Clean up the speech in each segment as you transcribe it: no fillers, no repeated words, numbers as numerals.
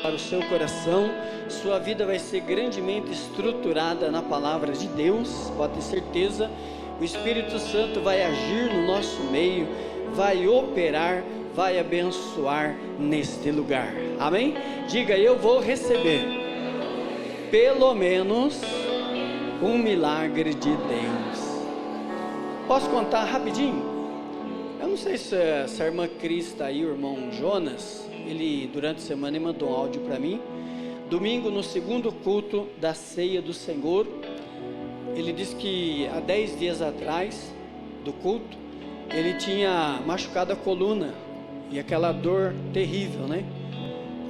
para o seu coração. Sua vida vai ser grandemente estruturada na palavra de Deus, pode ter certeza. O Espírito Santo vai agir no nosso meio, vai operar, vai abençoar neste lugar. Amém? Diga: eu vou receber pelo menos um milagre de Deus. Posso contar rapidinho? Eu não sei se a irmã Cris está aí, o irmão Jonas. Ele durante a semana ele mandou um áudio para mim. Domingo, no segundo culto da ceia do Senhor, ele disse que há 10 dias atrás do culto, ele tinha machucado a coluna e aquela dor terrível, né?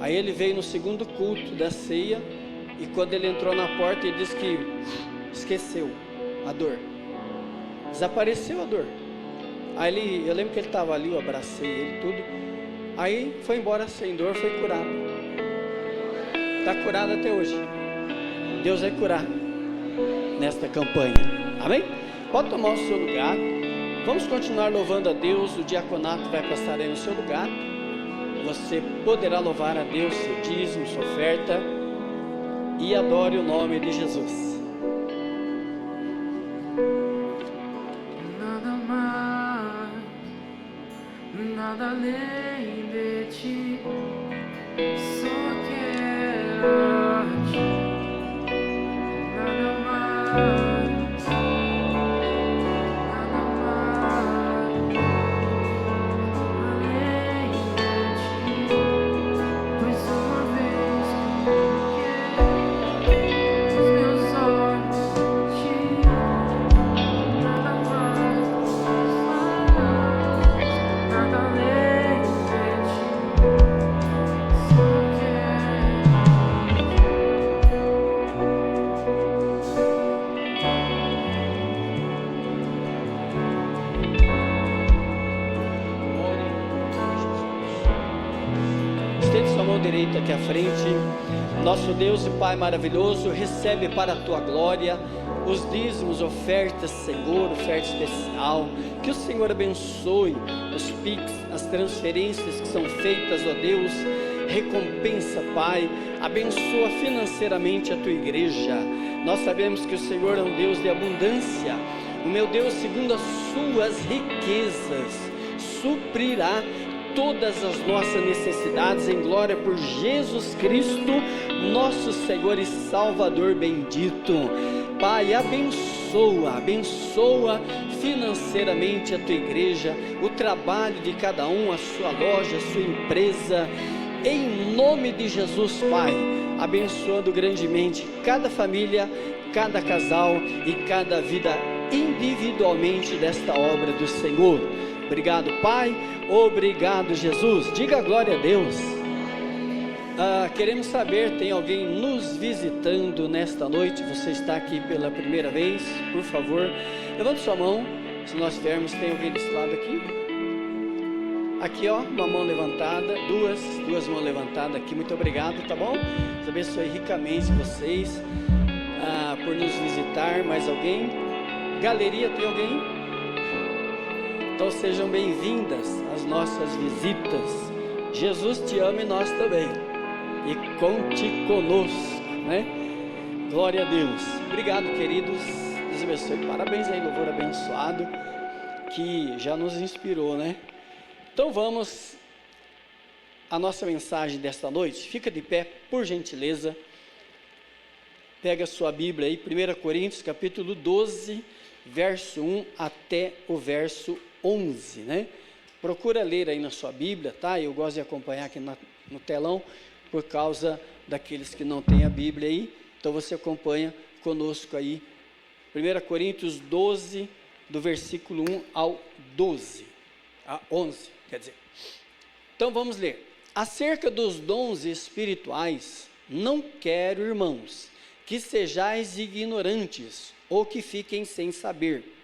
Aí ele veio no segundo culto da ceia e quando ele entrou na porta, ele disse que esqueceu a dor, desapareceu a dor. Aí eu lembro que ele estava ali, eu abracei ele tudo, aí foi embora sem dor, foi curado, está curado até hoje. Deus vai curar nesta campanha, amém? Pode tomar o seu lugar, vamos continuar louvando a Deus. O diaconato vai passar aí no seu lugar, você poderá louvar a Deus, seu dízimo, sua oferta, e adore o nome de Jesus. Nada mais, nada além de ti, só quero a ti. Nada mais, nada mais, além de ti, pois uma vez que os meus olhos te nada mais, nada além de ti, só Estende sua mão direita aqui à frente. Nosso Deus e Pai maravilhoso, recebe para a tua glória os dízimos, ofertas, Senhor, oferta especial. Que o Senhor abençoe os PIX, as transferências que são feitas, ó Deus. Recompensa, Pai, abençoa financeiramente a tua igreja. Nós sabemos que o Senhor é um Deus de abundância. O meu Deus, segundo as suas riquezas, suprirá todas as nossas necessidades em glória por Jesus Cristo, nosso Senhor e Salvador bendito. Pai, abençoa financeiramente a tua igreja, o trabalho de cada um, a sua loja, a sua empresa, em nome de Jesus, Pai, abençoando grandemente cada família, cada casal e cada vida individualmente desta obra do Senhor. Obrigado, Pai, obrigado, Jesus. Diga glória a Deus. Queremos saber, tem alguém nos visitando nesta noite? Você está aqui pela primeira vez? Por favor, levante sua mão. Se nós tivermos, tem alguém desse lado aqui? Aqui, ó, uma mão levantada, duas mãos levantadas aqui. Muito obrigado, tá bom? Deus abençoe ricamente vocês por nos visitar. Mais alguém? Galeria, tem alguém? Então sejam bem-vindas às nossas visitas. Jesus te ama e nós também. E conte conosco, né? Glória a Deus. Obrigado, queridos. Deus abençoe. Parabéns aí, louvor abençoado, que já nos inspirou, né? Então vamos à nossa mensagem desta noite. Fica de pé, por gentileza. Pega a sua Bíblia aí, 1 Coríntios, capítulo 12, verso 1 até o verso 11, né? Procura ler aí na sua Bíblia, tá? Eu gosto de acompanhar aqui no telão, por causa daqueles que não têm a Bíblia aí. Então você acompanha conosco aí, 1 Coríntios 12, do versículo 1 ao 12, a 11, quer dizer. Então vamos ler. Acerca dos dons espirituais, não quero, irmãos, que sejais ignorantes, ou que fiquem sem saber.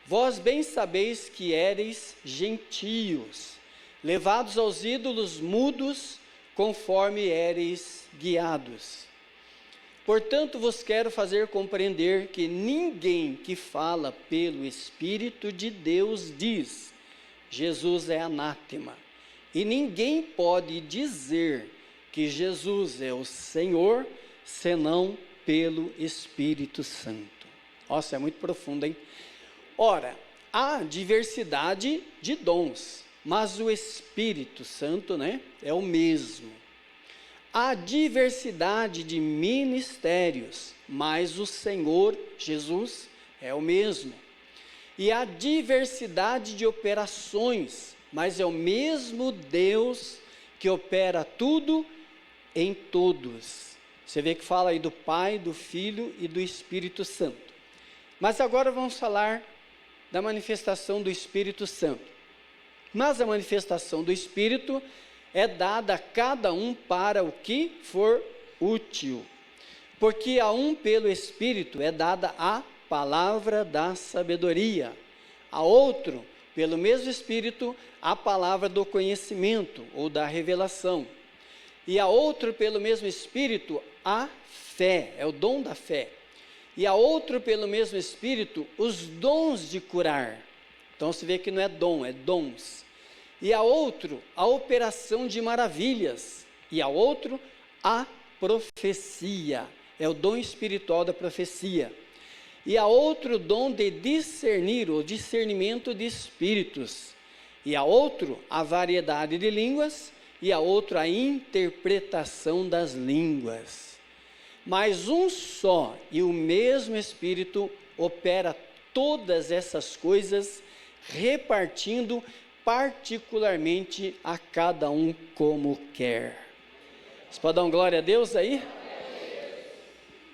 Vós bem sabeis que éreis gentios, levados aos ídolos mudos, conforme éreis guiados. Portanto, vos quero fazer compreender que ninguém que fala pelo Espírito de Deus diz, Jesus é anátema. E ninguém pode dizer, que Jesus é o Senhor, senão pelo Espírito Santo. Nossa, é muito profundo, hein? Ora, há diversidade de dons, mas o Espírito Santo, né, é o mesmo. Há diversidade de ministérios, mas o Senhor Jesus é o mesmo. E há diversidade de operações, mas é o mesmo Deus que opera tudo em todos. Você vê que fala aí do Pai, do Filho e do Espírito Santo. Mas agora vamos falar da manifestação do Espírito Santo. Mas a manifestação do Espírito é dada a cada um para o que for útil. Porque a um pelo Espírito é dada a palavra da sabedoria, a outro, pelo mesmo Espírito, a palavra do conhecimento ou da revelação, e a outro, pelo mesmo Espírito, a fé, é o dom da fé, e a outro, pelo mesmo Espírito, os dons de curar. Então você vê que não é dom, é dons. E a outro, a operação de maravilhas, e a outro, a profecia, é o dom espiritual da profecia. E a outro dom de discernir, o discernimento de espíritos, e a outro a variedade de línguas, e a outro a interpretação das línguas. Mas um só e o mesmo Espírito opera todas essas coisas, repartindo particularmente a cada um como quer. Você pode dar uma glória a Deus aí?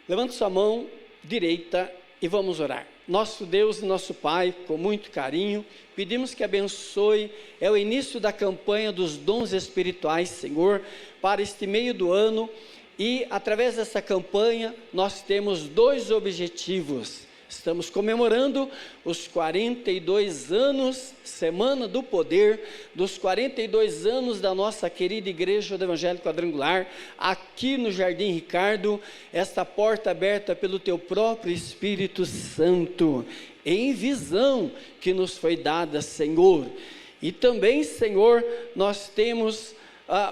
Levante sua mão direita e vamos orar. Nosso Deus e nosso Pai, com muito carinho, pedimos que abençoe, é o início da campanha dos dons espirituais, Senhor, para este meio do ano, e através dessa campanha nós temos dois objetivos. Estamos comemorando os 42 anos, Semana do Poder, dos 42 anos da nossa querida Igreja do Evangelho Quadrangular, aqui no Jardim Ricardo, esta porta aberta pelo Teu próprio Espírito Santo, em visão que nos foi dada, Senhor. E também, Senhor, nós temos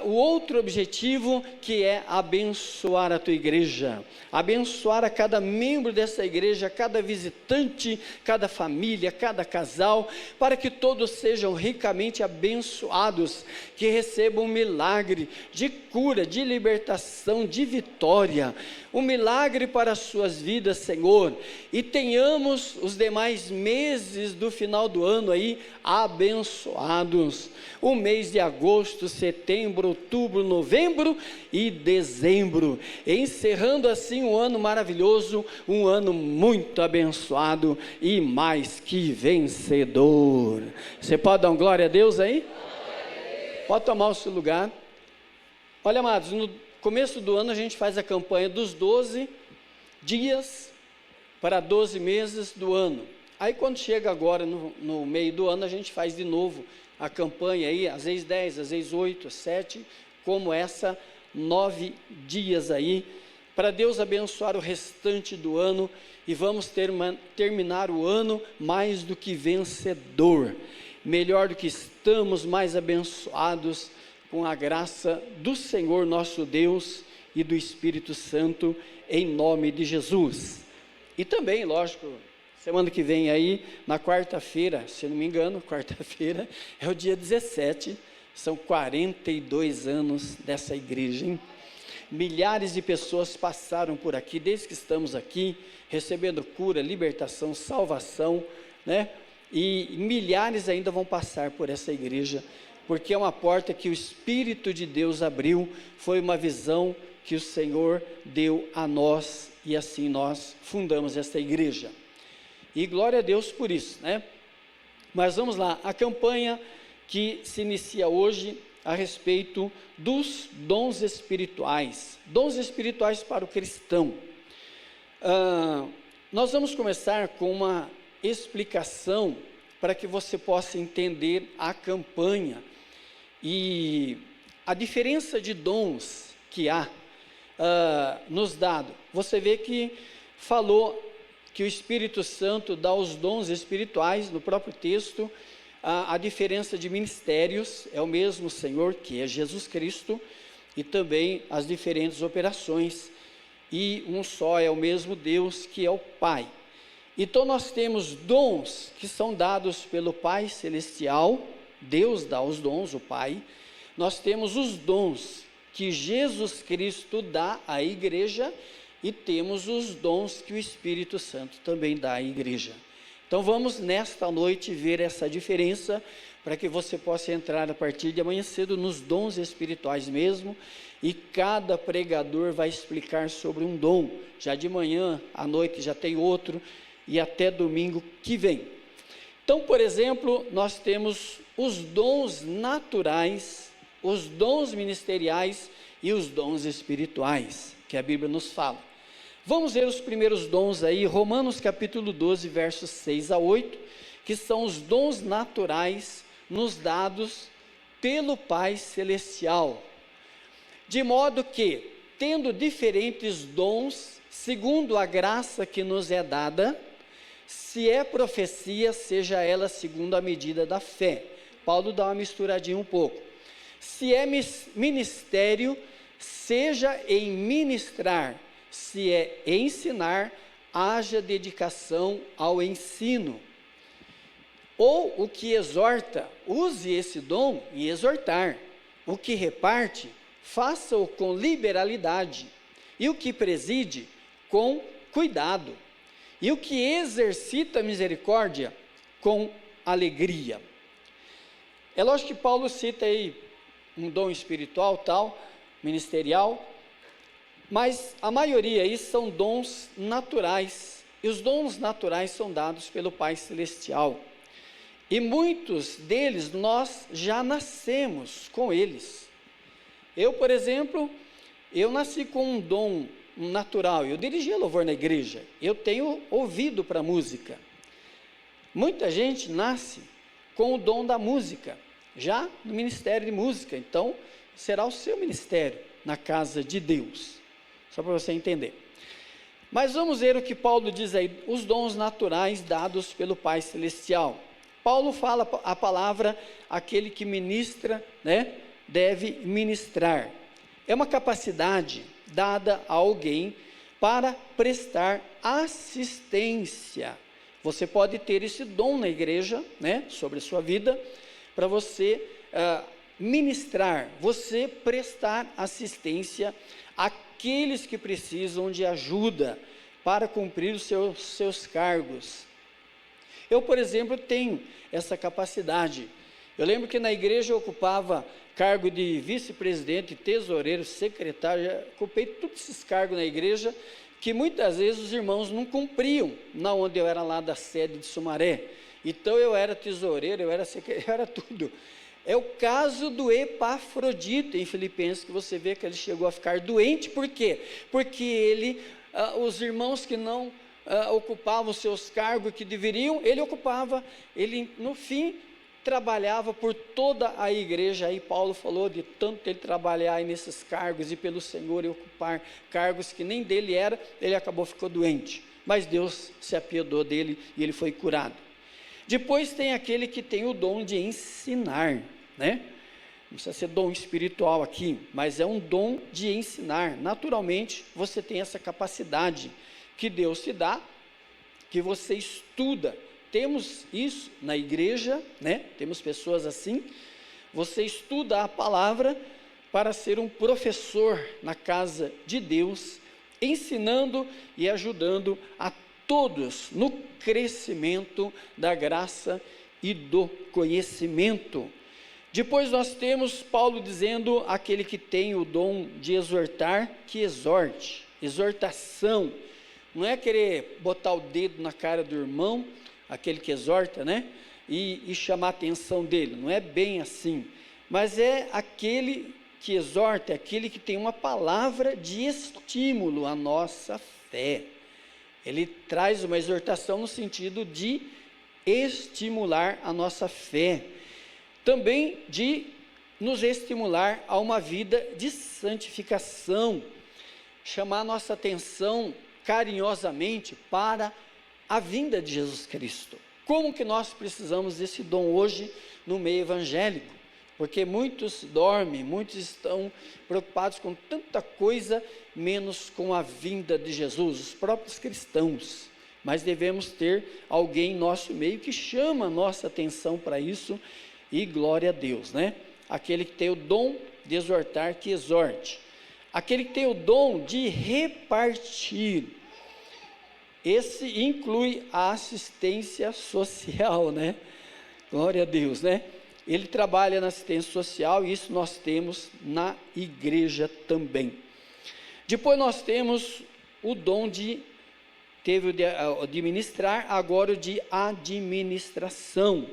o outro objetivo, que é abençoar a tua igreja, abençoar a cada membro dessa igreja, cada visitante, cada família, cada casal, para que todos sejam ricamente abençoados, que recebam um milagre de cura, de libertação, de vitória, um milagre para as suas vidas, Senhor, e tenhamos os demais meses do final do ano aí abençoados, o mês de agosto, setembro, outubro, novembro e dezembro, encerrando assim um ano maravilhoso, um ano muito abençoado e mais que vencedor. Você pode dar uma glória a Deus aí? Pode tomar o seu lugar. Olha, amados, no começo do ano a gente faz a campanha dos 12 dias para 12 meses do ano. Aí quando chega agora no meio do ano, a gente faz de novo a campanha aí, às vezes 10, às vezes 8, 7, como essa, 9 dias aí, para Deus abençoar o restante do ano, e vamos terminar o ano mais do que vencedor, melhor do que estamos, mais abençoados, com a graça do Senhor nosso Deus e do Espírito Santo, em nome de Jesus. E também, lógico, semana que vem aí, na quarta-feira, se não me engano, quarta-feira é o dia 17, são 42 anos dessa igreja, hein? Milhares de pessoas passaram por aqui, desde que estamos aqui, recebendo cura, libertação, salvação, né? E milhares ainda vão passar por essa igreja, porque é uma porta que o Espírito de Deus abriu, foi uma visão que o Senhor deu a nós, e assim nós fundamos esta igreja. E glória a Deus por isso, né? Mas vamos lá, a campanha que se inicia hoje a respeito dos dons espirituais para o cristão. Nós vamos começar com uma explicação para que você possa entender a campanha e a diferença de dons que há nos dado. Você vê que falou que o Espírito Santo dá os dons espirituais no próprio texto. A diferença de ministérios é o mesmo Senhor, que é Jesus Cristo, e também as diferentes operações, e um só é o mesmo Deus, que é o Pai. Então nós temos dons que são dados pelo Pai Celestial, Deus dá os dons, o Pai. Nós temos os dons que Jesus Cristo dá à igreja, e temos os dons que o Espírito Santo também dá à igreja. Então vamos nesta noite ver essa diferença, para que você possa entrar a partir de amanhã cedo nos dons espirituais mesmo, e cada pregador vai explicar sobre um dom. Já de manhã, à noite já tem outro, e até domingo que vem. Então, por exemplo, nós temos os dons naturais, os dons ministeriais e os dons espirituais, que a Bíblia nos fala. Vamos ver os primeiros dons aí, Romanos capítulo 12, versos 6 a 8, que são os dons naturais nos dados pelo Pai Celestial. De modo que, tendo diferentes dons, segundo a graça que nos é dada, se é profecia, seja ela segundo a medida da fé. Paulo dá uma misturadinha um pouco. Se é ministério, seja em ministrar. Se é ensinar, haja dedicação ao ensino. Ou o que exorta, use esse dom em exortar. O que reparte, faça-o com liberalidade. E o que preside, com cuidado. E o que exercita a misericórdia, com alegria. É lógico que Paulo cita aí um dom espiritual, tal, ministerial, mas a maioria aí são dons naturais, e os dons naturais são dados pelo Pai Celestial, e muitos deles nós já nascemos com eles. Eu, por exemplo, eu nasci com um dom natural, eu dirigia louvor na igreja, eu tenho ouvido para música. Muita gente nasce com o dom da música, já no ministério de música, então será o seu ministério na casa de Deus, só para você entender. Mas vamos ver o que Paulo diz aí, os dons naturais dados pelo Pai Celestial. Paulo fala a palavra, aquele que ministra, né, deve ministrar. É uma capacidade dada a alguém para prestar assistência. Você pode ter esse dom na igreja, né, sobre a sua vida, para você ministrar, você prestar assistência àqueles que precisam de ajuda para cumprir os seus cargos. Eu, por exemplo, tenho essa capacidade. Eu lembro que na igreja eu ocupava cargo de vice-presidente, tesoureiro, secretário, já ocupei todos esses cargos na igreja, que muitas vezes os irmãos não cumpriam, na onde eu era lá da sede de Sumaré. Então eu era tesoureiro, eu era secretário, eu era tudo. É o caso do Epafrodito em Filipenses, que você vê que ele chegou a ficar doente. Por quê? Porque ele, os irmãos que não ocupavam seus cargos que deveriam, ele ocupava, ele no fim trabalhava por toda a igreja. Aí Paulo falou de tanto ele trabalhar aí nesses cargos e pelo Senhor e ocupar cargos que nem dele era, ele ficou doente, mas Deus se apiedou dele e ele foi curado. Depois tem aquele que tem o dom de ensinar, né? Não precisa ser dom espiritual aqui, mas é um dom de ensinar. Naturalmente você tem essa capacidade que Deus te dá, que você estuda. Temos isso na igreja, né? Temos pessoas assim. Você estuda a palavra para ser um professor na casa de Deus, ensinando e ajudando a todos no crescimento da graça e do conhecimento. Depois nós temos Paulo dizendo, aquele que tem o dom de exortar, que exorte. Exortação, não é querer botar o dedo na cara do irmão, aquele que exorta, né, e chamar a atenção dele, não é bem assim, mas é aquele que exorta, é aquele que tem uma palavra de estímulo à nossa fé. Ele traz uma exortação no sentido de estimular a nossa fé, também de nos estimular a uma vida de santificação, chamar a nossa atenção carinhosamente para a vinda de Jesus Cristo. Como que nós precisamos desse dom hoje no meio evangélico? Porque muitos dormem, muitos estão preocupados com tanta coisa, menos com a vinda de Jesus, os próprios cristãos. Mas devemos ter alguém em nosso meio que chama a nossa atenção para isso, e glória a Deus, né? Aquele que tem o dom de exortar, que exorte. Aquele que tem o dom de repartir. Esse inclui a assistência social, né? Glória a Deus, né? Ele trabalha na assistência social, e isso nós temos na igreja também. Depois nós temos o dom teve o de ministrar, agora o de administração.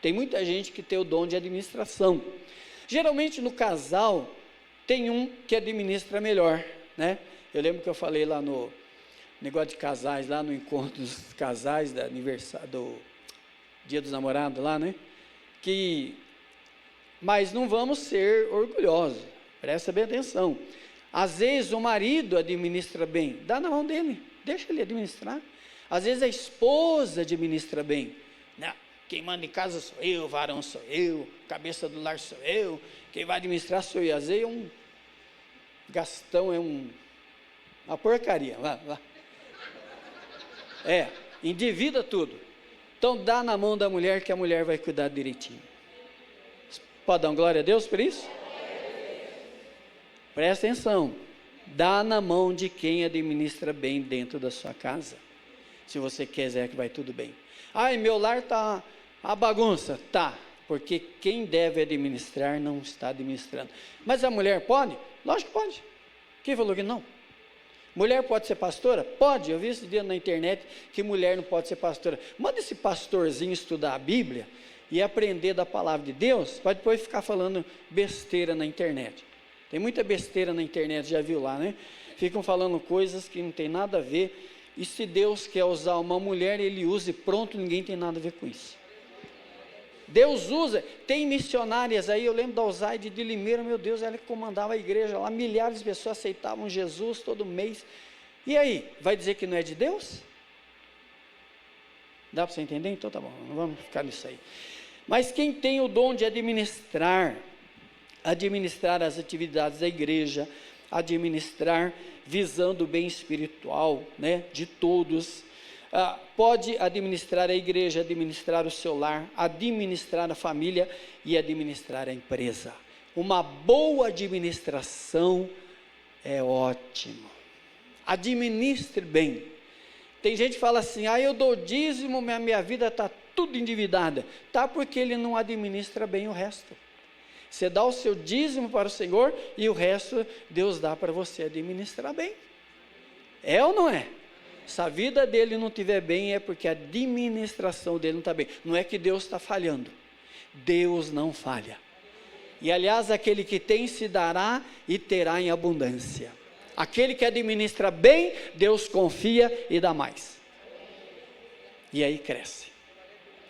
Tem muita gente que tem o dom de administração. Geralmente no casal, tem um que administra melhor, né? Eu lembro que eu falei lá no negócio de casais, lá no encontro dos casais, do Dia dos Namorados lá, né? Mas não vamos ser orgulhosos, presta bem atenção. Às vezes o marido administra bem, dá na mão dele, deixa ele administrar. Às vezes a esposa administra bem. Não, quem manda em casa sou eu, varão sou eu, cabeça do lar sou eu, quem vai administrar sou eu. Às vezes Gastão é uma porcaria, vá. Endivida tudo. Então dá na mão da mulher, que a mulher vai cuidar direitinho. Pode dar uma glória a Deus por isso? Presta atenção, dá na mão de quem administra bem dentro da sua casa, se você quiser que vai tudo bem. Ai, meu lar está a bagunça, tá, porque quem deve administrar não está administrando. Mas a mulher pode? Lógico que pode. Quem falou que não? Mulher pode ser pastora? Pode. Eu vi esse dia na internet que mulher não pode ser pastora. Manda esse pastorzinho estudar a Bíblia e aprender da palavra de Deus, para depois ficar falando besteira na internet. Tem muita besteira na internet, já viu lá, né? Ficam falando coisas que não tem nada a ver, e se Deus quer usar uma mulher, Ele usa e pronto, ninguém tem nada a ver com isso. Deus usa, tem missionárias aí, eu lembro da Alzaide de Limeira, meu Deus, ela que comandava a igreja lá, milhares de pessoas aceitavam Jesus todo mês. E aí, vai dizer que não é de Deus? Dá para você entender? Então tá bom, não vamos ficar nisso aí. Mas quem tem o dom de administrar as atividades da igreja, administrar visando o bem espiritual, né, de todos, pode administrar a igreja, administrar o seu lar, administrar a família e administrar a empresa. Uma boa administração é ótimo. Administre bem. Tem gente que fala assim, eu dou dízimo, minha vida está tudo endividada. Tá, porque ele não administra bem o resto. Você dá o seu dízimo para o Senhor e o resto Deus dá para você administrar bem. É ou não é? Se a vida dele não estiver bem, é porque a administração dele não está bem. Não é que Deus está falhando. Deus não falha. E aliás, aquele que tem se dará e terá em abundância. Aquele que administra bem, Deus confia e dá mais. E aí cresce.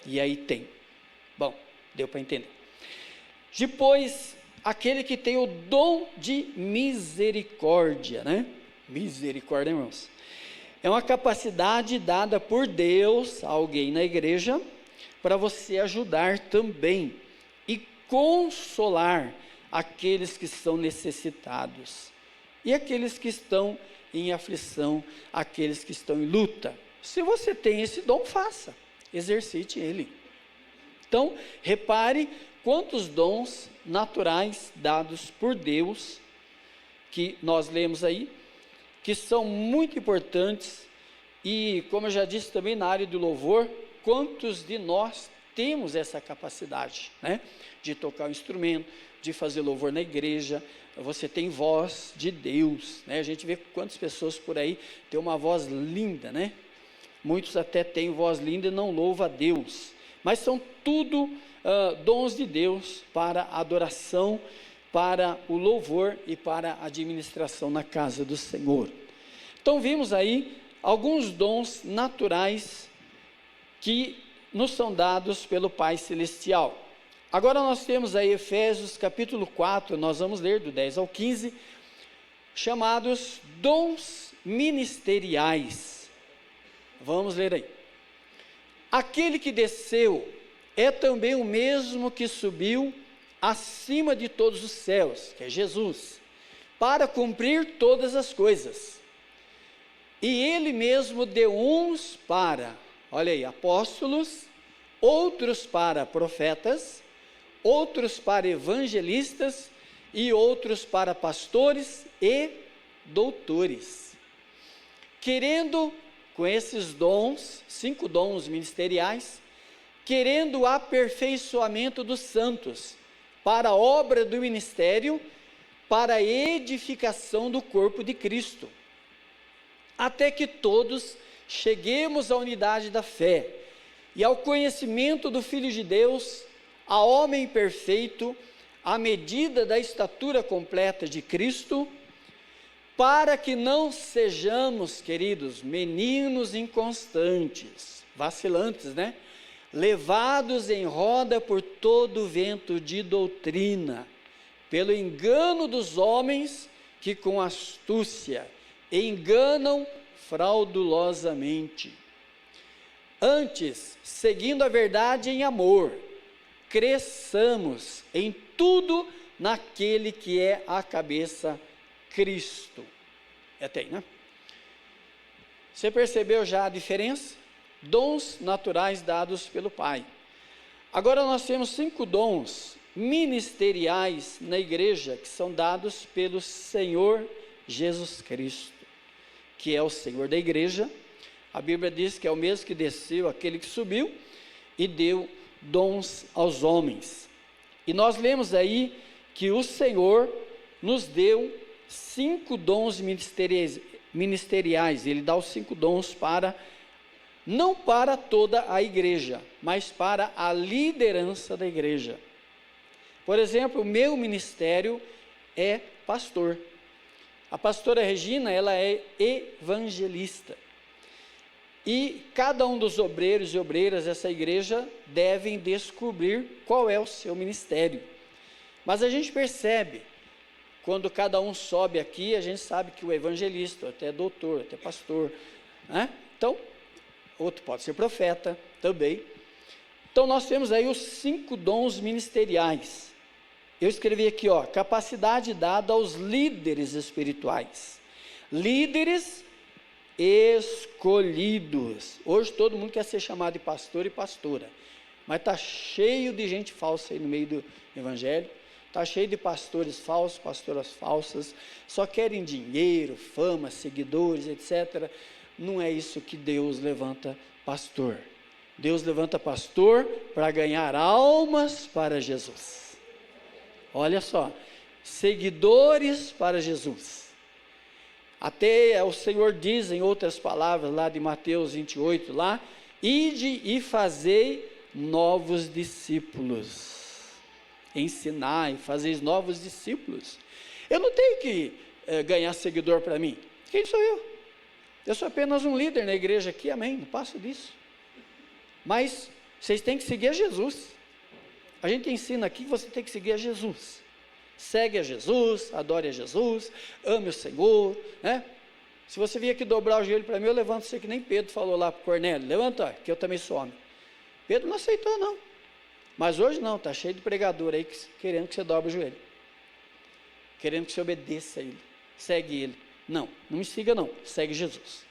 E aí tem. Bom, deu para entender. Depois, aquele que tem o dom de misericórdia, né? Misericórdia, irmãos. É uma capacidade dada por Deus a alguém na igreja, para você ajudar também e consolar aqueles que são necessitados. E aqueles que estão em aflição, aqueles que estão em luta. Se você tem esse dom, faça, exercite ele. Então, repare quantos dons naturais dados por Deus, que nós lemos aí, que são muito importantes, e como eu já disse também na área do louvor, quantos de nós temos essa capacidade, né? De tocar o instrumento, de fazer louvor na igreja. Você tem voz de Deus, né? A gente vê quantas pessoas por aí têm uma voz linda, né? Muitos até têm voz linda e não louvam a Deus, mas são tudo dons de Deus para a adoração, para o louvor e para a administração na casa do Senhor. Então vimos aí alguns dons naturais que nos são dados pelo Pai Celestial. Agora nós temos aí Efésios capítulo 4, nós vamos ler do 10 ao 15, chamados dons ministeriais. Vamos ler aí. Aquele que desceu é também o mesmo que subiu acima de todos os céus, que é Jesus, para cumprir todas as coisas. E ele mesmo deu uns para, olha aí, apóstolos, outros para profetas, outros para evangelistas e outros para pastores e doutores. Querendo, com esses dons, 5 dons ministeriais, querendo o aperfeiçoamento dos santos, para a obra do ministério, para a edificação do corpo de Cristo, até que todos cheguemos à unidade da fé e ao conhecimento do Filho de Deus, a homem perfeito, à medida da estatura completa de Cristo, para que não sejamos, queridos, meninos inconstantes, vacilantes, né? Levados em roda por todo o vento de doutrina, pelo engano dos homens que com astúcia enganam fraudulosamente. Antes, seguindo a verdade em amor, cresçamos em tudo naquele que é a cabeça, Cristo. Tem, né? Você percebeu já a diferença? Dons naturais dados pelo Pai. Agora nós temos 5 dons ministeriais na igreja, que são dados pelo Senhor Jesus Cristo, que é o Senhor da igreja. A Bíblia diz que é o mesmo que desceu, aquele que subiu e deu dons aos homens. E nós lemos aí que o Senhor nos deu 5 dons ministeriais. Ele dá os 5 dons não para toda a igreja, mas para a liderança da igreja. Por exemplo, o meu ministério é pastor. A pastora Regina, ela é evangelista. E cada um dos obreiros e obreiras dessa igreja devem descobrir qual é o seu ministério. Mas a gente percebe, quando cada um sobe aqui, a gente sabe que o evangelista, até doutor, até pastor, né? Então, outro pode ser profeta também. Então nós temos aí os 5 dons ministeriais. Eu escrevi aqui, capacidade dada aos líderes espirituais. Líderes escolhidos. Hoje todo mundo quer ser chamado de pastor e pastora, mas está cheio de gente falsa aí no meio do evangelho, está cheio de pastores falsos, pastoras falsas, só querem dinheiro, fama, seguidores, etc. Não é isso que Deus levanta pastor. Deus levanta pastor para ganhar almas para Jesus. Olha só, seguidores para Jesus. Até o Senhor diz em outras palavras lá de Mateus 28, lá, ide e fazei novos discípulos. Ensinai, fazeis novos discípulos. Eu não tenho que ganhar seguidor para mim. Quem sou eu? Eu sou apenas um líder na igreja aqui, amém, não passo disso. Mas vocês têm que seguir a Jesus. A gente ensina aqui que você tem que seguir a Jesus. Segue a Jesus, adore a Jesus, ame o Senhor, né? Se você vir aqui dobrar o joelho para mim, eu levanto você que nem Pedro falou lá para o Cornélio, levanta, que eu também sou homem. Pedro não aceitou não, mas hoje não, está cheio de pregador aí querendo que você dobre o joelho, querendo que você obedeça a ele, segue ele. Não me siga não, segue Jesus.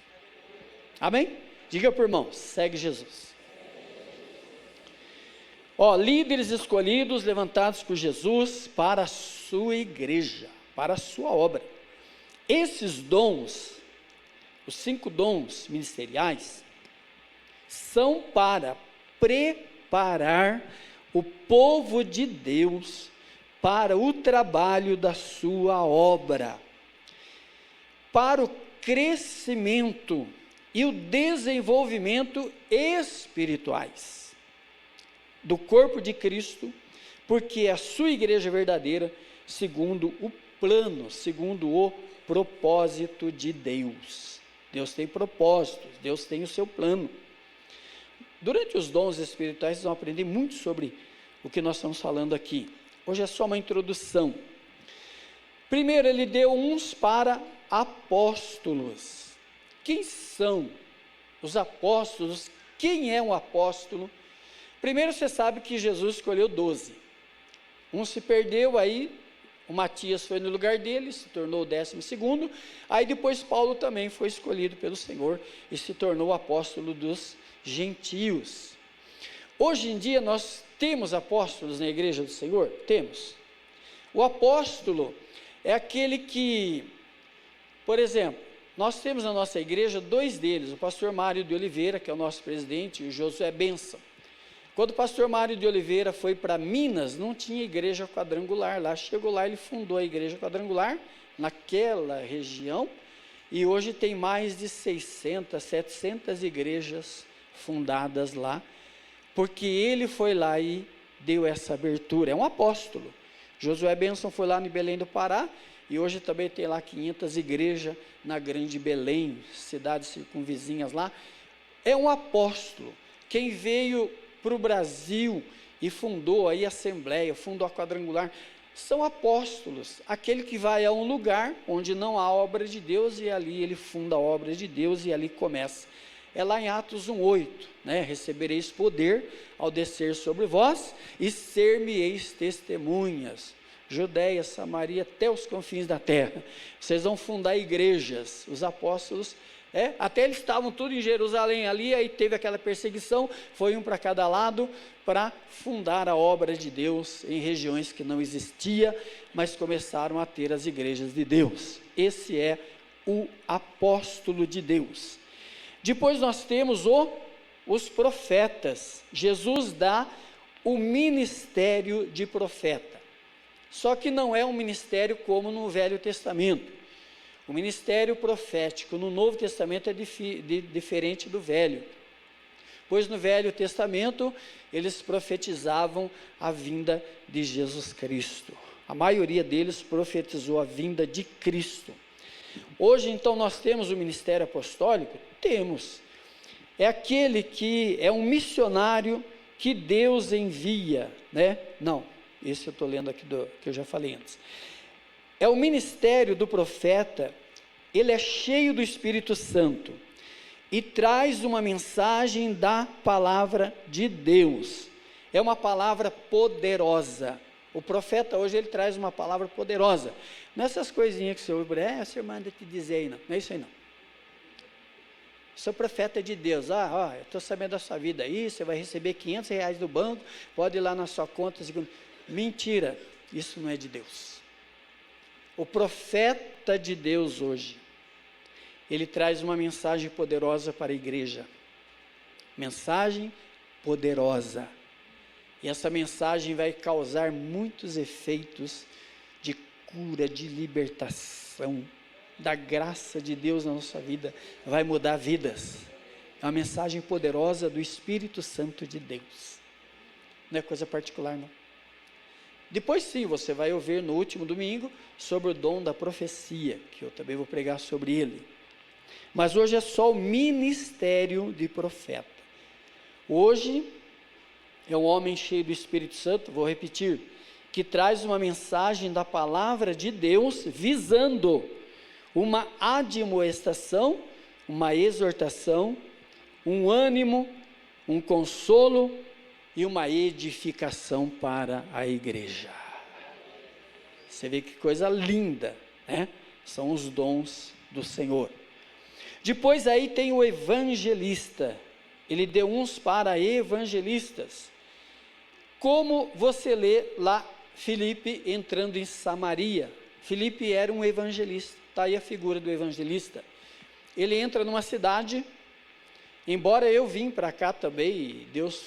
Amém? Diga para o irmão, segue Jesus. Líderes escolhidos, levantados por Jesus para a sua igreja, para a sua obra. Esses dons, os 5 dons ministeriais, são para preparar o povo de Deus para o trabalho da sua obra, para o crescimento e o desenvolvimento espirituais do corpo de Cristo, porque a sua igreja verdadeira, segundo o plano, segundo o propósito de Deus. Deus tem propósitos, Deus tem o seu plano. Durante os dons espirituais, vocês vão aprender muito sobre o que nós estamos falando aqui. Hoje é só uma introdução. Primeiro, ele deu uns para apóstolos. Quem são os apóstolos? Quem é um apóstolo? Primeiro, você sabe que Jesus escolheu 12. Um se perdeu, aí o Matias foi no lugar dele, se tornou o 12º, aí depois Paulo também foi escolhido pelo Senhor e se tornou o apóstolo dos gentios. Hoje em dia nós temos apóstolos na igreja do Senhor? Temos. O apóstolo é aquele que, por exemplo, nós temos na nossa igreja 2 deles, o pastor Mário de Oliveira, que é o nosso presidente, e o Josué Benção. Quando o pastor Mário de Oliveira foi para Minas, não tinha igreja quadrangular lá. Chegou lá, ele fundou a igreja quadrangular naquela região, e hoje tem mais de 600, 700 igrejas fundadas lá, porque ele foi lá e deu essa abertura. É um apóstolo. Josué Benção foi lá em Belém do Pará, e hoje também tem lá 500 igrejas na Grande Belém, cidades circunvizinhas lá. É um apóstolo. Quem veio para o Brasil e fundou aí a Assembleia, fundou a Quadrangular, são apóstolos. Aquele que vai a um lugar onde não há obra de Deus, e ali ele funda a obra de Deus, e ali começa. É lá em Atos 1:8, né? Recebereis poder ao descer sobre vós, e ser-me-eis testemunhas, Judeia, Samaria, até os confins da terra. Vocês vão fundar igrejas. Os apóstolos, até eles estavam tudo em Jerusalém ali, aí teve aquela perseguição, foi um para cada lado, para fundar a obra de Deus em regiões que não existia, mas começaram a ter as igrejas de Deus. Esse é o apóstolo de Deus. Depois nós temos os profetas. Jesus dá o ministério de profeta, só que não é um ministério como no Velho Testamento. O ministério profético no Novo Testamento é diferente do Velho, pois no Velho Testamento eles profetizavam a vinda de Jesus Cristo. A maioria deles profetizou a vinda de Cristo. Hoje, então, nós temos o ministério apostólico? Temos. É aquele que é um missionário que Deus envia, né? Não, esse eu estou lendo aqui que eu já falei antes. É o ministério do profeta. Ele é cheio do Espírito Santo e traz uma mensagem da palavra de Deus. É uma palavra poderosa. O profeta hoje, ele traz uma palavra poderosa. Não é essas coisinhas que você ouve, a senhora manda te dizer aí, não. Não é isso aí não. Sou profeta de Deus. Eu estou sabendo da sua vida aí, você vai receber R$500 do banco, pode ir lá na sua conta. Mentira, isso não é de Deus. O profeta de Deus hoje, ele traz uma mensagem poderosa para a igreja. Mensagem poderosa. E essa mensagem vai causar muitos efeitos de cura, de libertação, da graça de Deus na nossa vida, vai mudar vidas. É uma mensagem poderosa do Espírito Santo de Deus. Não é coisa particular, não. Depois sim, você vai ouvir no último domingo sobre o dom da profecia, que eu também vou pregar sobre ele. Mas hoje é só o ministério de profeta. Hoje é um homem cheio do Espírito Santo, vou repetir, que traz uma mensagem da palavra de Deus, visando uma admoestação, uma exortação, um ânimo, um consolo e uma edificação para a igreja. Você vê que coisa linda, né? São os dons do Senhor. Depois aí tem o evangelista. Ele deu uns para evangelistas. Como você lê lá Filipe entrando em Samaria. Filipe era um evangelista. Está aí a figura do evangelista. Ele entra numa cidade, embora eu vim para cá também, Deus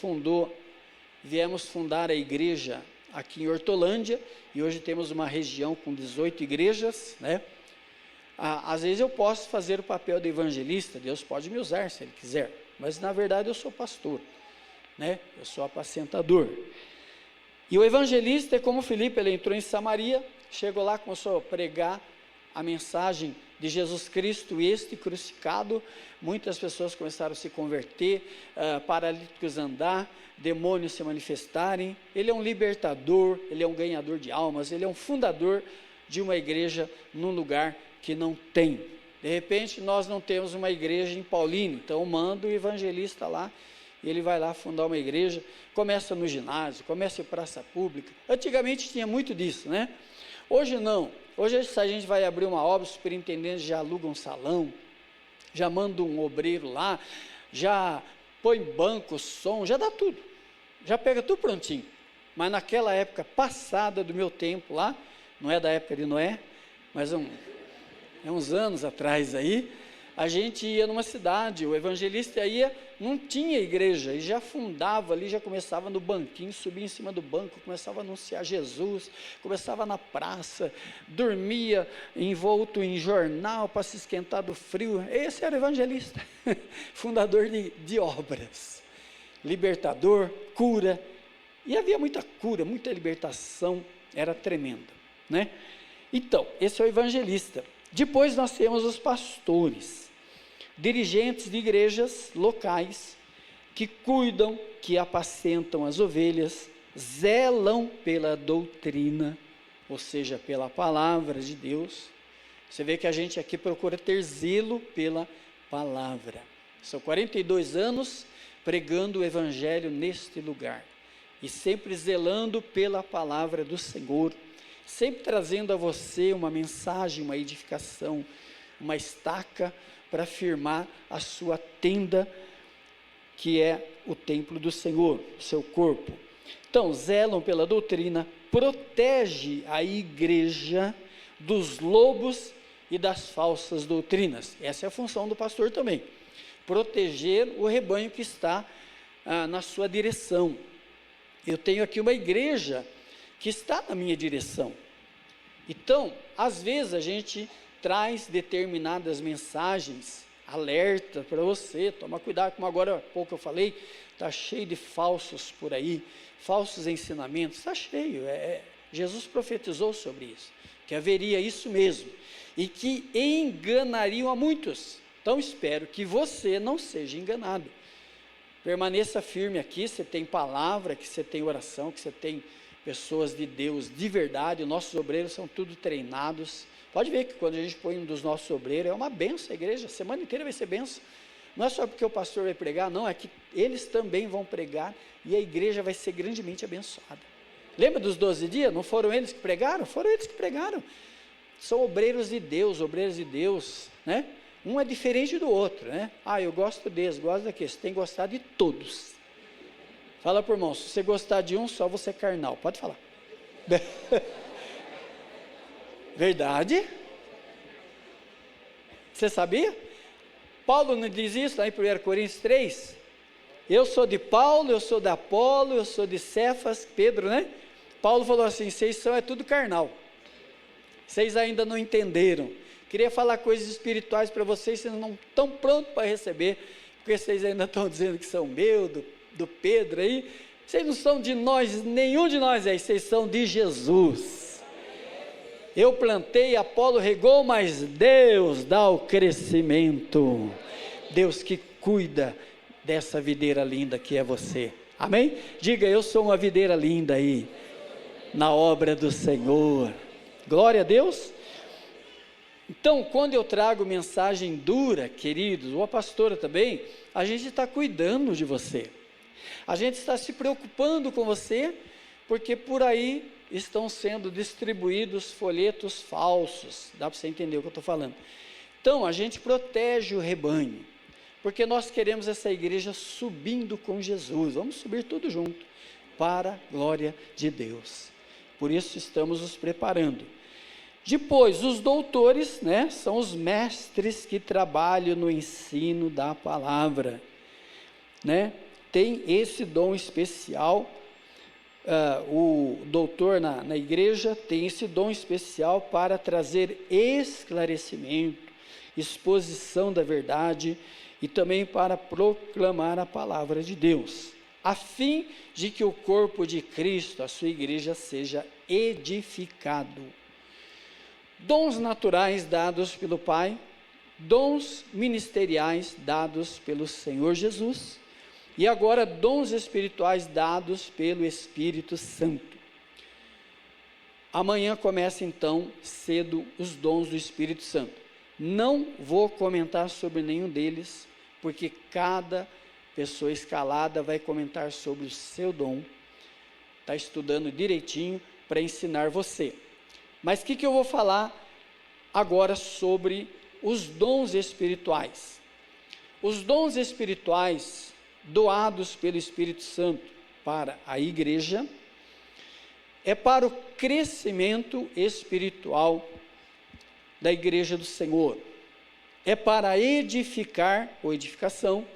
viemos fundar a igreja aqui em Hortolândia, e hoje temos uma região com 18 igrejas, né? Às vezes eu posso fazer o papel de evangelista, Deus pode me usar se Ele quiser, mas na verdade eu sou pastor, né? Eu sou apacentador. E o evangelista é como Filipe, ele entrou em Samaria, chegou lá, começou a pregar a mensagem de Jesus Cristo, este crucificado. Muitas pessoas começaram a se converter, paralíticos andar, demônios se manifestarem. Ele é um libertador, ele é um ganhador de almas, ele é um fundador de uma igreja num lugar que não tem. De repente nós não temos uma igreja em Paulínia, então eu mando o evangelista lá e ele vai lá fundar uma igreja, começa no ginásio, começa em praça pública. Antigamente tinha muito disso, né? Hoje não. Hoje, se a gente vai abrir uma obra, o superintendente já aluga um salão, já manda um obreiro lá, já põe banco, som, já dá tudo, já pega tudo prontinho. Mas naquela época passada do meu tempo lá, não é da época de Noé, mas uns anos atrás aí, a gente ia numa cidade, o evangelista ia, não tinha igreja, e já fundava ali, já começava no banquinho, subia em cima do banco, começava a anunciar Jesus, começava na praça, dormia envolto em jornal para se esquentar do frio. Esse era o evangelista, fundador de obras, libertador, cura, e havia muita cura, muita libertação, era tremendo, né? Então, esse é o evangelista. Depois nós temos os pastores, dirigentes de igrejas locais, que cuidam, que apacentam as ovelhas, zelam pela doutrina, ou seja, pela palavra de Deus. Você vê que a gente aqui procura ter zelo pela palavra. São 42 anos pregando o evangelho neste lugar, e sempre zelando pela palavra do Senhor, sempre trazendo a você uma mensagem, uma edificação, uma estaca para firmar a sua tenda, que é o templo do Senhor, o seu corpo. Então, zelam pela doutrina, protege a igreja dos lobos e das falsas doutrinas. Essa é a função do pastor também, proteger o rebanho que está na sua direção. Eu tenho aqui uma igreja que está na minha direção. Então, às vezes a gente traz determinadas mensagens, alerta para você, toma cuidado, como agora há pouco eu falei, está cheio de falsos por aí, falsos ensinamentos, está cheio, Jesus profetizou sobre isso, que haveria isso mesmo, e que enganariam a muitos. Então espero que você não seja enganado, permaneça firme aqui, você tem palavra, que você tem oração, que você tem pessoas de Deus de verdade, nossos obreiros são tudo treinados. Pode ver que quando a gente põe um dos nossos obreiros, é uma benção a igreja, a semana inteira vai ser benção. Não é só porque o pastor vai pregar, não, é que eles também vão pregar e a igreja vai ser grandemente abençoada. Lembra dos 12 dias? Não foram eles que pregaram? Foram eles que pregaram. São obreiros de Deus, né? Um é diferente do outro, né? Eu gosto desse, gosto daquele, você tem que gostar de todos. Fala por irmão, se você gostar de um, só você é carnal, pode falar. Verdade? Você sabia? Paulo não diz isso lá em 1 Coríntios 3? Eu sou de Paulo, eu sou de Apolo, eu sou de Cefas, Pedro, né? Paulo falou assim, vocês são tudo carnal. Vocês ainda não entenderam. Queria falar coisas espirituais para vocês, vocês não estão prontos para receber, porque vocês ainda estão dizendo que são meu, do Pedro aí. Vocês não são de nós, nenhum de nós aí, vocês são de Jesus. Eu plantei, Apolo regou, mas Deus dá o crescimento. Deus que cuida dessa videira linda que é você. Amém? Diga, eu sou uma videira linda aí, na obra do Senhor. Glória a Deus. Então, quando eu trago mensagem dura, queridos, ou a pastora também, a gente está cuidando de você. A gente está se preocupando com você, porque por aí estão sendo distribuídos folhetos falsos. Dá para você entender o que eu estou falando? Então, a gente protege o rebanho, porque nós queremos essa igreja subindo com Jesus. Vamos subir tudo junto, para a glória de Deus. Por isso estamos nos preparando. Depois, os doutores, né, são os mestres que trabalham no ensino da palavra, né? Tem esse dom especial. O doutor na igreja tem esse dom especial para trazer esclarecimento, exposição da verdade e também para proclamar a palavra de Deus, a fim de que o corpo de Cristo, a sua igreja, seja edificado. Dons naturais dados pelo Pai, dons ministeriais dados pelo Senhor Jesus, e agora dons espirituais dados pelo Espírito Santo. Amanhã começa então cedo os dons do Espírito Santo. Não vou comentar sobre nenhum deles, porque cada pessoa escalada vai comentar sobre o seu dom, está estudando direitinho para ensinar você. Mas o que eu vou falar agora sobre os dons espirituais? Os dons espirituais doados pelo Espírito Santo para a igreja é para o crescimento espiritual da igreja do Senhor, é para edificar ou edificação,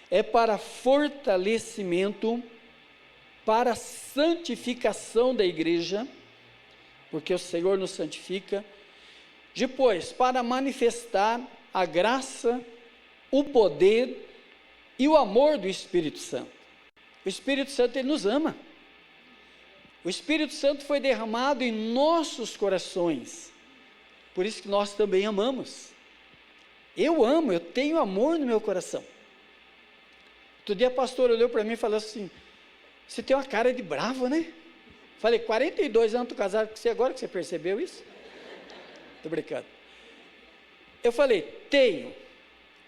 é para fortalecimento, para santificação da igreja, porque o Senhor nos santifica, depois para manifestar a graça, o poder e o amor do Espírito Santo. O Espírito Santo, ele nos ama. O Espírito Santo foi derramado em nossos corações, por isso que nós também amamos. Eu amo, eu tenho amor no meu coração. Outro dia a pastora olhou para mim e falou assim: você tem uma cara de bravo, né? Falei, 42 anos estou casado com você, agora que você percebeu isso? Estou brincando. Eu falei, tenho.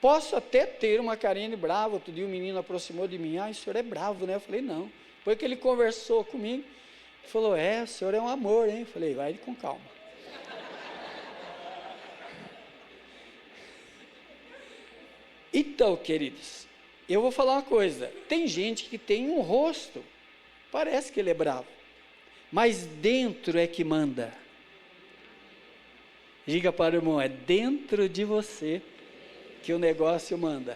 Posso até ter uma carinha de bravo. Outro dia um menino aproximou de mim, o senhor é bravo, né? Eu falei, não. Depois que ele conversou comigo, ele falou, o senhor é um amor, hein? Eu falei, vai com calma. Então, queridos, eu vou falar uma coisa, tem gente que tem um rosto, parece que ele é bravo, mas dentro é que manda. Diga para o irmão, é dentro de você que o negócio manda.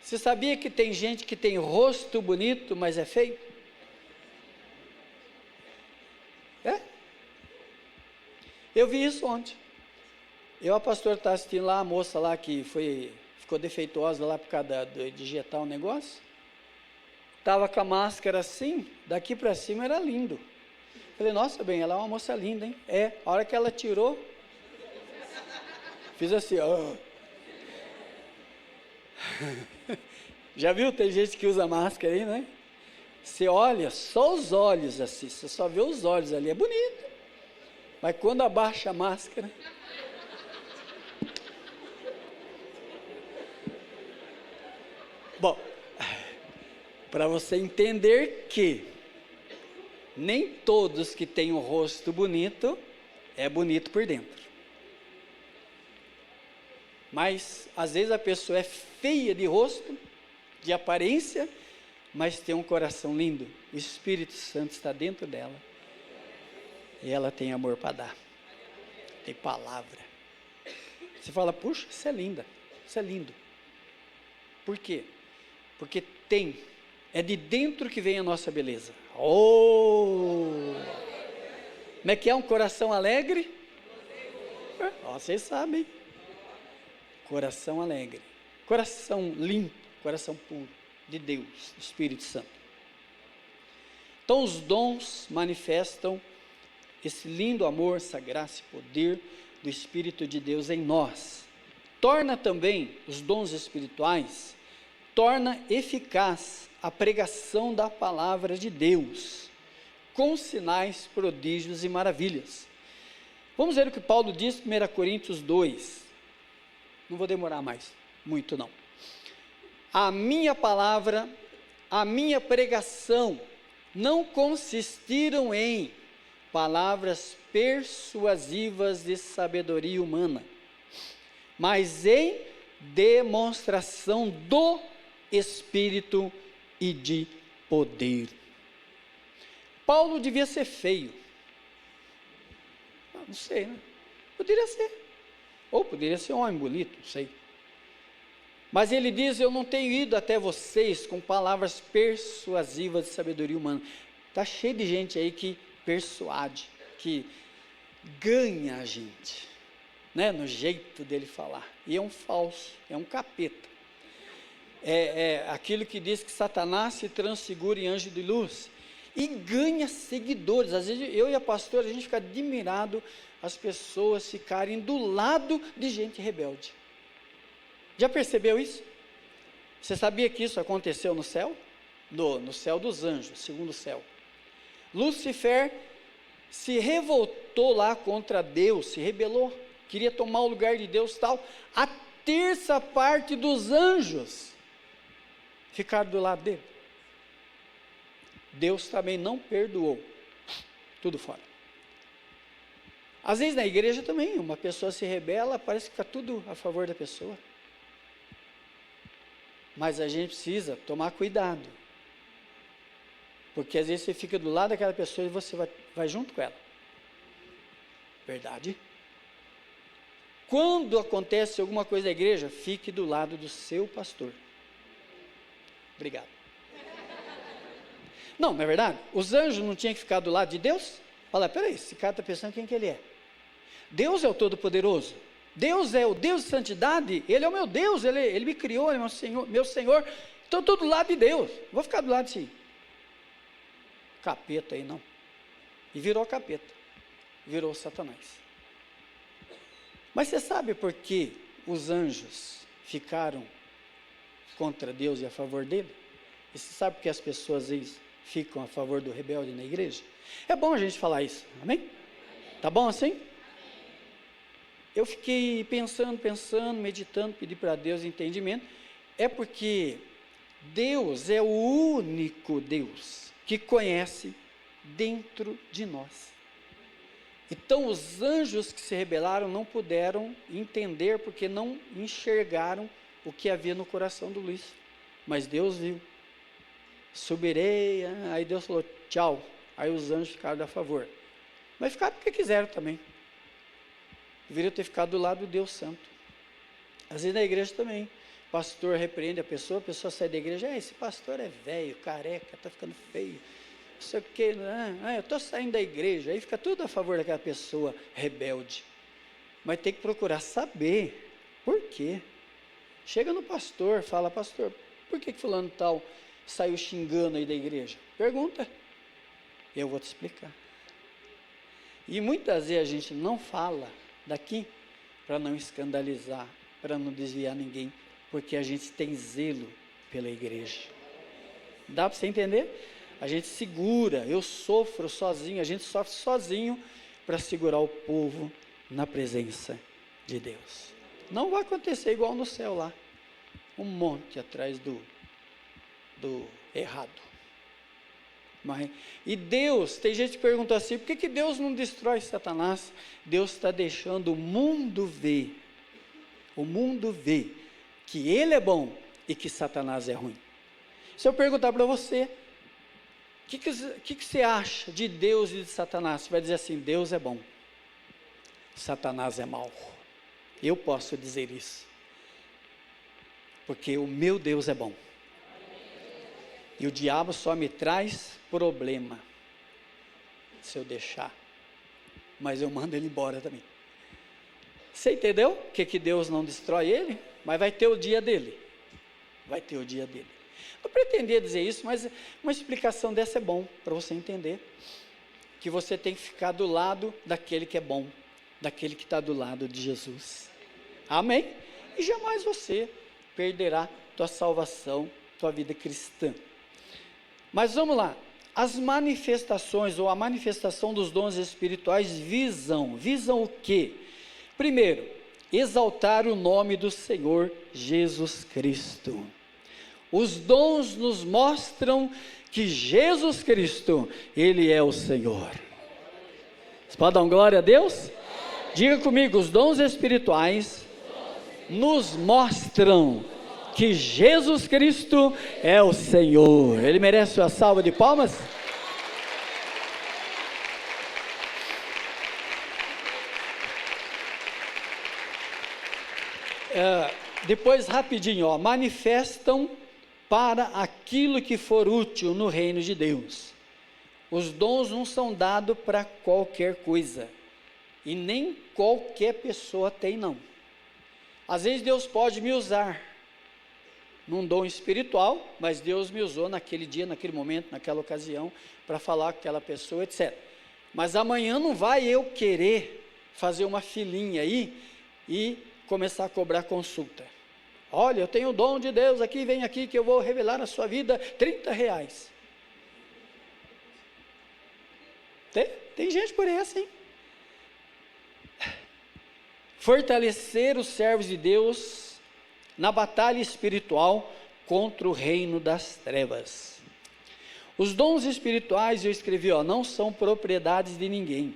Você sabia que tem gente que tem rosto bonito, mas é feio? É? Eu vi isso ontem. A pastora estava assistindo lá, a moça lá que ficou defeituosa lá por causa de digitar um negócio. Estava com a máscara assim, daqui para cima era lindo. Falei, nossa, bem, ela é uma moça linda, hein? A hora que ela tirou, fiz assim, ó. Já viu? Tem gente que usa máscara aí, né? Você olha, só os olhos assim, você só vê os olhos ali, é bonito. Mas quando abaixa a máscara... Bom, para você entender que nem todos que têm um rosto bonito, é bonito por dentro. Mas, às vezes a pessoa é feia de rosto, de aparência, mas tem um coração lindo. O Espírito Santo está dentro dela. E ela tem amor para dar. Tem palavra. Você fala, puxa, isso é linda. Isso é lindo. Por quê? Porque é de dentro que vem a nossa beleza. Oh! Como é que é um coração alegre? Vocês sabem. Coração alegre. Coração limpo, coração puro, de Deus, do Espírito Santo. Então os dons manifestam esse lindo amor, essa graça e poder do Espírito de Deus em nós. Torna também os dons espirituais, torna eficaz a pregação da palavra de Deus, com sinais, prodígios e maravilhas. Vamos ver o que Paulo diz em 1 Coríntios 2. Não vou demorar mais, muito não. A minha palavra, a minha pregação, não consistiram em palavras persuasivas de sabedoria humana, mas em demonstração do Espírito e de poder. Paulo devia ser feio. Não sei, né? Poderia ser. Ou poderia ser um homem bonito, não sei. Mas ele diz, eu não tenho ido até vocês com palavras persuasivas de sabedoria humana. Está cheio de gente aí que persuade, que ganha a gente, né, no jeito dele falar. E é um falso, é um capeta. É aquilo que diz que Satanás se transfigura em anjo de luz e ganha seguidores. Às vezes eu e a pastora, a gente fica admirado as pessoas ficarem do lado de gente rebelde. Já percebeu isso? Você sabia que isso aconteceu no céu? No céu dos anjos, segundo céu. Lúcifer se revoltou lá contra Deus, se rebelou queria tomar o lugar de Deus, tal. A terça parte dos anjos ficaram do lado dele. Deus também não perdoou. Tudo fora. Às vezes na igreja também, uma pessoa se rebela, parece que fica tudo a favor da pessoa. Mas a gente precisa tomar cuidado. Porque às vezes você fica do lado daquela pessoa e você vai junto com ela. Verdade? Quando acontece alguma coisa na igreja, fique do lado do seu pastor. Obrigado. Não é verdade? Os anjos não tinham que ficar do lado de Deus? Olha, peraí, esse cara está pensando quem que ele é. Deus é o Todo-Poderoso. Deus é o Deus de santidade. Ele é o meu Deus, Ele me criou, Ele é meu Senhor. Então estou do lado de Deus. Vou ficar do lado de capeta aí, não. E virou capeta. Virou Satanás. Mas você sabe por que os anjos ficaram contra Deus e a favor dele? E você sabe por que as pessoas às vezes ficam a favor do rebelde na igreja? É bom a gente falar isso, amém? Tá bom assim? Eu fiquei pensando, meditando, pedi para Deus entendimento. É porque Deus é o único Deus que conhece dentro de nós. Então os anjos que se rebelaram não puderam entender, porque não enxergaram o que havia no coração do Luiz. Mas Deus viu. Subirei, aí Deus falou tchau. Aí os anjos ficaram a favor. Mas ficaram porque quiseram também. Deveriam ter ficado do lado do Deus Santo. Às vezes na igreja também. O pastor repreende a pessoa sai da igreja, esse pastor é velho, careca, está ficando feio. Não sei o que, eu estou saindo da igreja. Aí fica tudo a favor daquela pessoa rebelde. Mas tem que procurar saber por quê. Chega no pastor, fala, pastor, por que fulano tal saiu xingando aí da igreja? Pergunta. Eu vou te explicar. E muitas vezes a gente não fala daqui para não escandalizar, para não desviar ninguém, porque a gente tem zelo pela igreja. Dá para você entender? A gente segura, eu sofro sozinho, a gente sofre sozinho para segurar o povo na presença de Deus. Não vai acontecer igual no céu lá, um monte atrás do errado. E Deus, tem gente que pergunta assim, por que Deus não destrói Satanás? Deus está deixando o mundo ver que ele é bom e que Satanás é ruim. Se eu perguntar para você, o que você acha de Deus e de Satanás? Você vai dizer assim, Deus é bom, Satanás é mau. Eu posso dizer isso, porque o meu Deus é bom. E o diabo só me traz problema, se eu deixar. Mas eu mando ele embora também. Você entendeu? Que Deus não destrói ele? Mas vai ter o dia dele. Vai ter o dia dele. Eu pretendia dizer isso, mas uma explicação dessa é bom, para você entender. Que você tem que ficar do lado daquele que é bom. Daquele que está do lado de Jesus. Amém? E jamais você perderá tua salvação, tua vida cristã. Mas vamos lá, as manifestações ou a manifestação dos dons espirituais visam o quê? Primeiro, exaltar o nome do Senhor Jesus Cristo. Os dons nos mostram que Jesus Cristo, Ele é o Senhor. Você pode dar uma glória a Deus? Diga comigo, os dons espirituais nos mostram que Jesus Cristo é o Senhor. Ele merece uma salva de palmas? Depois rapidinho, manifestam para aquilo que for útil no reino de Deus. Os dons não são dados para qualquer coisa, e nem qualquer pessoa tem não. Às vezes Deus pode me usar num dom espiritual, mas Deus me usou naquele dia, naquele momento, naquela ocasião, para falar com aquela pessoa, etc. Mas amanhã não vai eu querer fazer uma filinha aí e começar a cobrar consulta. Olha, eu tenho o dom de Deus aqui, vem aqui que eu vou revelar na sua vida R$30. Tem gente por aí assim. fortalecer os servos de Deus na batalha espiritual contra o reino das trevas. Os dons espirituais, eu escrevi, não são propriedades de ninguém,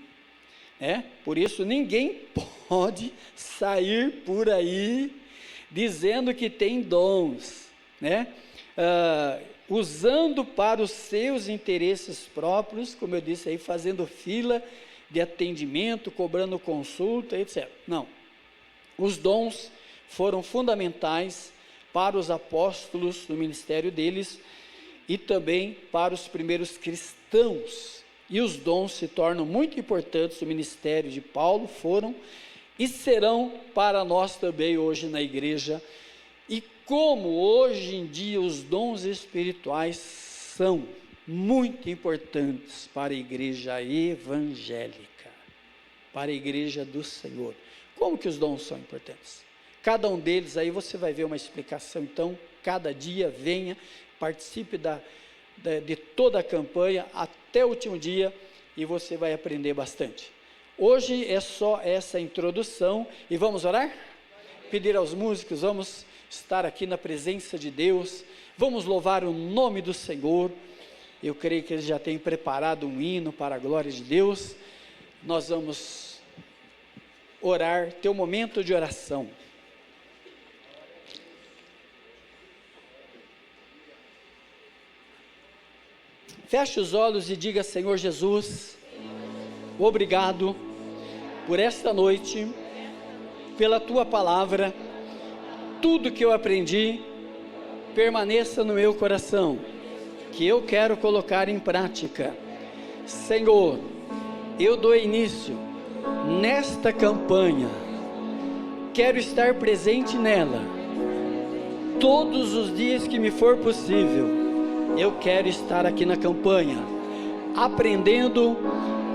por isso ninguém pode sair por aí dizendo que tem dons, usando para os seus interesses próprios, como eu disse aí, fazendo fila de atendimento, cobrando consulta, etc. Não, os dons foram fundamentais para os apóstolos no ministério deles e também para os primeiros cristãos, e os dons se tornam muito importantes no ministério de Paulo, foram e serão para nós também hoje na igreja. E como hoje em dia os dons espirituais são muito importantes para a igreja evangélica, para a igreja do Senhor. Como que os dons são importantes? Cada um deles, aí você vai ver uma explicação, então, cada dia venha, participe de toda a campanha, até o último dia, e você vai aprender bastante. Hoje é só essa introdução, e vamos orar? Pedir aos músicos, vamos estar aqui na presença de Deus, vamos louvar o nome do Senhor. Eu creio que eles já têm preparado um hino para a glória de Deus. Nós vamos orar, ter um momento de oração. Feche os olhos e diga: Senhor Jesus, obrigado por esta noite, pela Tua palavra, tudo que eu aprendi, permaneça no meu coração, que eu quero colocar em prática. Senhor, eu dou início nesta campanha, quero estar presente nela, todos os dias que me for possível. Eu quero estar aqui na campanha, aprendendo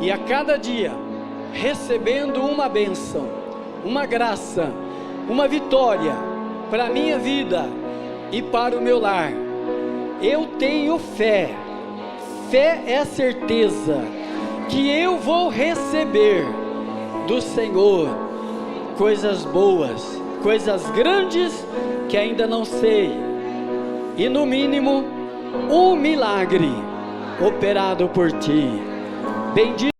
e a cada dia recebendo uma bênção, uma graça, uma vitória para a minha vida e para o meu lar. Eu tenho fé, fé é a certeza que eu vou receber do Senhor coisas boas, coisas grandes que ainda não sei, e no mínimo um milagre operado por Ti. Bendito